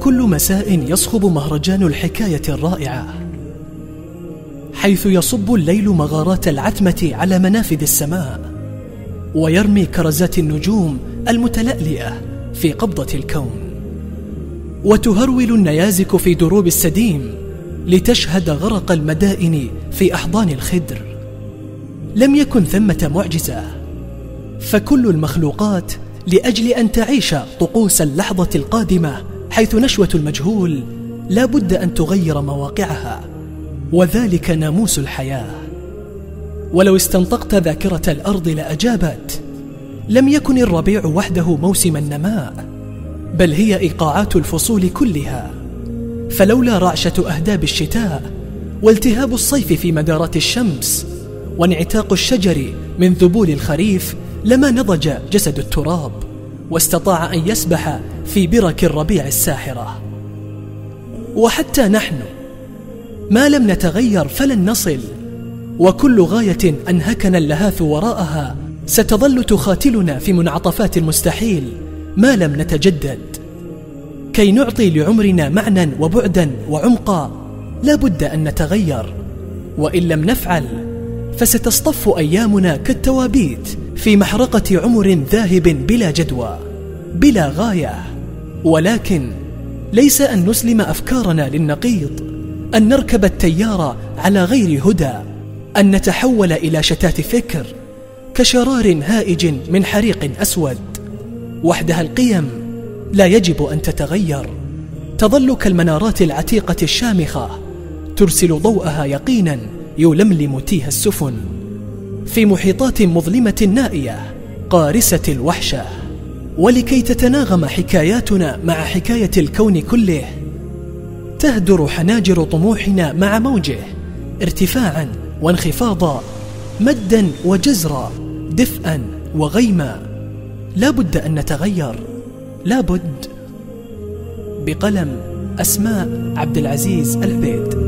كل مساء يصخب مهرجان الحكاية الرائعة، حيث يصب الليل مغارات العتمة على منافذ السماء، ويرمي كرزات النجوم المتلألئة في قبضة الكون، وتهرول النيازك في دروب السديم لتشهد غرق المدائن في أحضان الخدر. لم يكن ثمة معجزة، فكل المخلوقات لأجل أن تعيش طقوس اللحظة القادمة حيث نشوة المجهول لا بد أن تغير مواقعها، وذلك ناموس الحياة. ولو استنطقت ذاكرة الأرض لأجابت: لم يكن الربيع وحده موسم النماء، بل هي إيقاعات الفصول كلها. فلولا رعشة أهداب الشتاء والتهاب الصيف في مدارات الشمس وانعتاق الشجر من ذبول الخريف لما نضج جسد التراب واستطاع أن يسبح في برك الربيع الساحرة. وحتى نحن ما لم نتغير فلن نصل، وكل غاية أنهكنا اللهاث وراءها ستظل تخاتلنا في منعطفات المستحيل ما لم نتجدد. كي نعطي لعمرنا معنى وبعدا وعمقا لا بد أن نتغير، وإن لم نفعل فستصطف أيامنا كالتوابيت في محرقة عمر ذاهب بلا جدوى بلا غاية. ولكن ليس أن نسلم أفكارنا للنقيض، أن نركب التيار على غير هدى، أن نتحول إلى شتات فكر كشرار هائج من حريق أسود. وحدها القيم لا يجب أن تتغير، تظل كالمنارات العتيقة الشامخة ترسل ضوءها يقينا يلملم تيه السفن في محيطات مظلمة نائية قارسة الوحشة. ولكي تتناغم حكاياتنا مع حكاية الكون كله، تهدر حناجر طموحنا مع موجه ارتفاعا وانخفاضا، مدا وجزرا، دفئا وغيما. لا بد أن نتغير، لا بد. بقلم أسماء عبد العزيز العبيد.